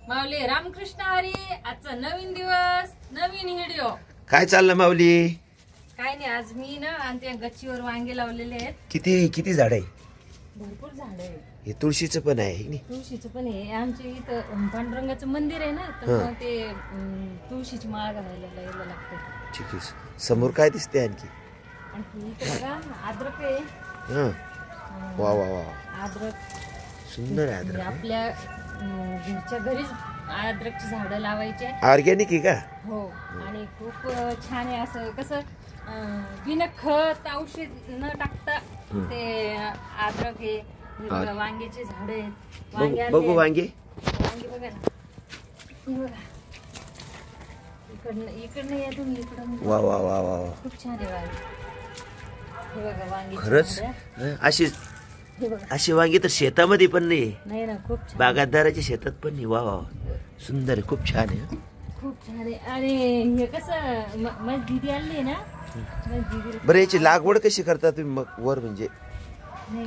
माऊली रामकृष्ण हरी. आजचा नवीन दिवस, नवीन व्हिडिओ. काय चाललं माऊली? काय नाही, आज मी ना आमच्या गच्चीवर वांगे लावलेले आहेत. किती झाड आहे? भरपूर झाड आहे. हे तुळशीचं पण आहे. तुळशीचं पण आहे. आमच्या इथं पांडुरंगाचं मंदिर आहे ना, तर मग ते तुळशीची माळ घालायला यायला लागते. ठीक आहे. समोर काय दिसते आणखी? आणखी इथं बघा अद्रक आहे. वा वा वा, अद्रक सुंदर आहे अद्रक. आपल्या घरच्या घरीच अद्रकची झाडं लावायचे. ऑर्गॅनिक आहे का? हो, आणि खूप छान आहे. असं कसं बिना खत औषध न टाकता ते अद्रक आहे. वांग्याचे झाड आहेत. बघू वांगे. वांगे बघा ना, हे बघा. इकडनं या तुम्ही. इकडं वा वा वा वा, खूप छान आहे वांगे. हे बघा वांगे खरंच अशी वांगी तर शेतामध्ये पण नाही ना. खूप छान, बागायतदाराच्या शेतात पण नाही. वा वा, सुंदर आहे, खूप छान आहे. खूप छान आहे. आणि हे कसं माझी दीदी आणली ना, बरं याची लागवड कशी करता तुम्ही मग? वर म्हणजे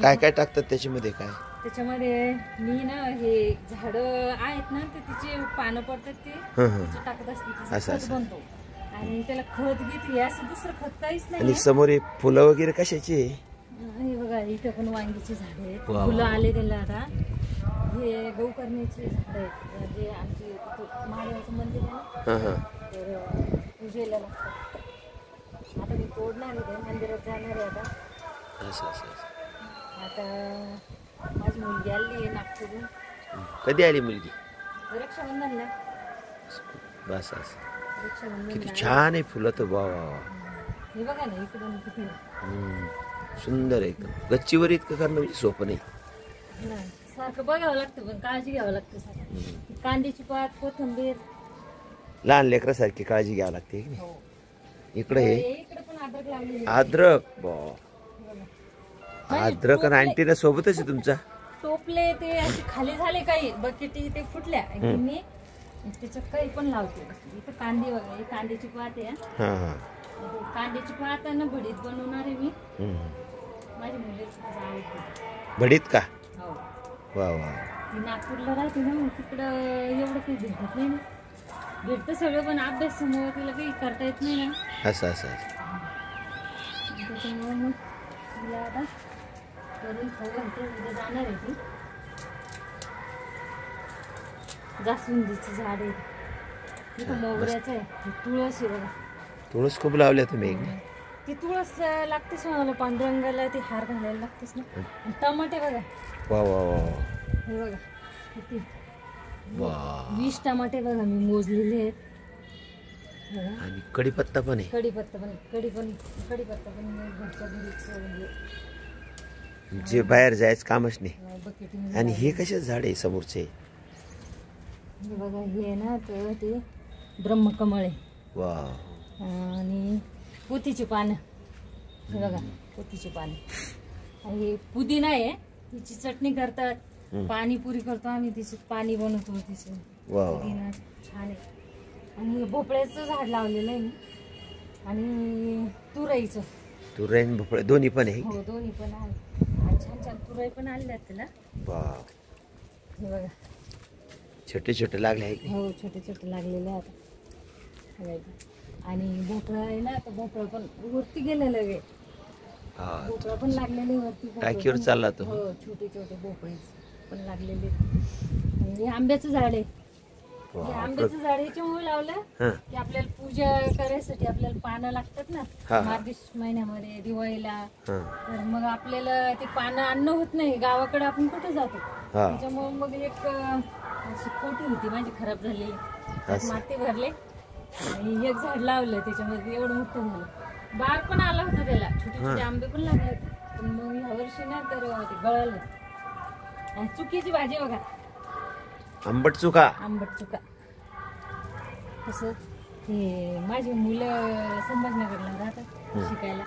काय काय टाकतात त्याच्यामध्ये? काय त्याच्यामध्ये मी ना हे झाड आहेत ना, तर तिचे पानं पडतात ते टाकत असते. असं बनतो आणि त्याला खत घेते. असं दुसरं खत काहीच नाही. आणि समोर फुलं वगैरे कशाची? हे बघा, इथं पण वांगीची झाड आहेत. फुलं आले त्याला. आता हे गौकर्ण्याची झाड आहेत. जे आमची महादेवाचं मंदिर आहे ना, तर पूजेला लागतात. आता मी तोडणार आहे, मंदिरात जाणार आहे. आता माझी मुलगी आली आहे नागपूरहून. कधी आली मुलगी? रक्षाबंधनला. बस रक्षाबंधन. किती छान आहे फुलं तर. वा वा, हे बघा ना इकडून किती सुंदर आहे एकदम. गच्चीवर इतकं करणं म्हणजे सोपं नाही. सारखं बघावं लागतं, पण काळजी घ्यावं लागतं. कांद्याची पात, कोथिंबीर, लहान लेकरासारखी काळजी घ्यावी लागते. इकडे इकडे पण अद्रक लावलेली. अद्रक, अद्रक आणि आणटीला सोबतच आहे तुमचा. टोपले ते असे खाली झाले, काही बकेटी ते फुटल्या. मी त्याच्यात काही पण लावते. इथं कांदे बघा, ही कांद्याची पात आहे. कांद्याची पात ना भडीत बनवणार आहे मी. माझी मुलीला आवडते भडीत का? हो. वा वा. ती नागपूरला राहते ना, तिकडं एवढं काही भेटत नाही ना. भेटतं सगळं, पण अभ्यास समोर तिला काही करता येत नाही ना. असं त्याच्यामुळे मग तिला आता करून खाऊ घालते. उद्या जाणार आहे ती. जास्वंदीचं झाड आहे. तिथं मोगऱ्याचं आहे. तुळस आहे बघा. तुळस खूप लावल्या तुम्ही? ती तुळस लागतेच मला पांडुरंगाला, ते हार घालायला लागतेच ना. टमाटे बघा. वा वा वा, हे बघा किती, 20 टमाटे बघा मी मोजलेले आहेत. आणि कढीपत्ता पण आहे. कढीपत्ता पण मी घरच्या घरीच जे बाहेर जायचं कामच नाही. आणि हे कशाच झाड आहे समोरचे? बघा हे ना, तर ते ब्रह्मकमळ आहे. वा. आणि पोथीची पानं. हे बघा पोथीची पानं. आणि पुदिना आहे, तिची चटणी करतात. पाणीपुरी करतो आम्ही, तिची पाणी बनवतो तिचं. पुदिना छान आहे. आणि भोपळ्याचं झाड लावलेलं आहे मी. आणि तुरईचं. तुरई आणि भोपळा दोन्ही पण आहे? हो, दोन्ही पण आहे. आणि छान छान तुरई पण आलेल्या आहेत त्याला. वा. हे बघा छोटे छोटे लागले आहे. हो, छोटे छोटे लागलेले आहेत. आणि भोपळा आहे ना, तर भोपळा पण वरती गेलेलं आहे. भोपळा पण लागलेले वरती. टाकीवर चालला तो. हो, छोटे छोटे भोपळे पण लागलेले. आणि आंब्याचं झाड आहे. आंब्याचं झाड याच्यामुळे लावलं की आपल्याला पूजा करायसाठी आपल्याला पानं लागतात ना मार्गशीर्ष महिन्यामध्ये, दिवाळीला. तर मग आपल्याला ते पानं आणणं होत नाही. गावाकडे आपण कुठे जातो, त्याच्यामुळे मग एक अशी कोटी होती माझी खराब झालेली, माती भरले आणि एक झाड लावलं. त्याच्यामध्ये एवढं मोठं झालं. बाग पण आला होता त्याला, छोटे छोटे आंबे पण लागले होते. पण मग ह्या वर्षी ना तर ते गळालं. आणि चुकीची भाजी बघा, आंबट चुका. कसं ते माझी मुलं संभाजीनगरला राहतात शिकायला,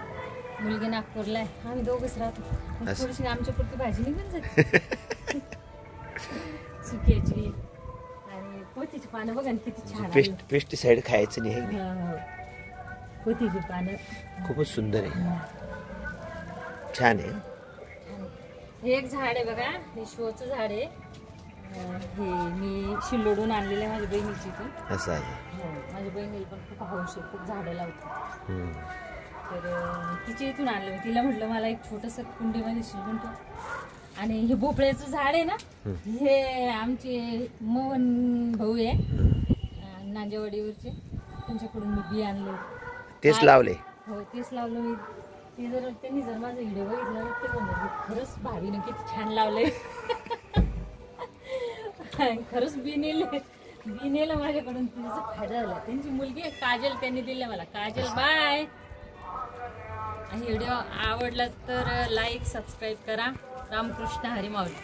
मुलगी नागपूरला आहे. आम्ही दोघंच राहतो. थोडीशी आमच्या पुरती भाजी निघून जाते. चुक्याची आणि पोथीची पानं बघा किती छान. पेस्टिसाइड खायचं नाही. पोथीची पानं खूपच सुंदर आहे, छान आहे. हे एक झाड आहे बघा, हे शोचं झाड आहे. हे मी शिल्लोडून आणलेलं आहे माझ्या बहिणीची इथून. असं हो, माझ्या बहिणीला पण खूप हौस आहे, खूप झाडं लावते. तर तिच्या इथून आणलं मी. तिला म्हटलं मला एक छोटंसं कुंडीमध्ये शिजवून ठेव. आणि हे भोपळ्याचं झाड आहे ना, हे आमचे मोहन भाऊ आहे नांजेवाडीवरचे, त्यांच्याकडून मी बी आणले. तेच लावले? हो, तेच लावलं मी. त्यांनी जर माझा व्हिडिओ बघितला तर ते म्हणलं खरंच भाभीनं किती छान लावलंय. खरंच बी नेलं माझ्याकडून. तिचा फायदा झाला. त्यांची मुलगी काजल, त्यांनी दिल्या मला. काजल बाय. व्हिडिओ आवडला तर लाईक सबस्क्राईब करा. रामकृष्ण हरी माऊली.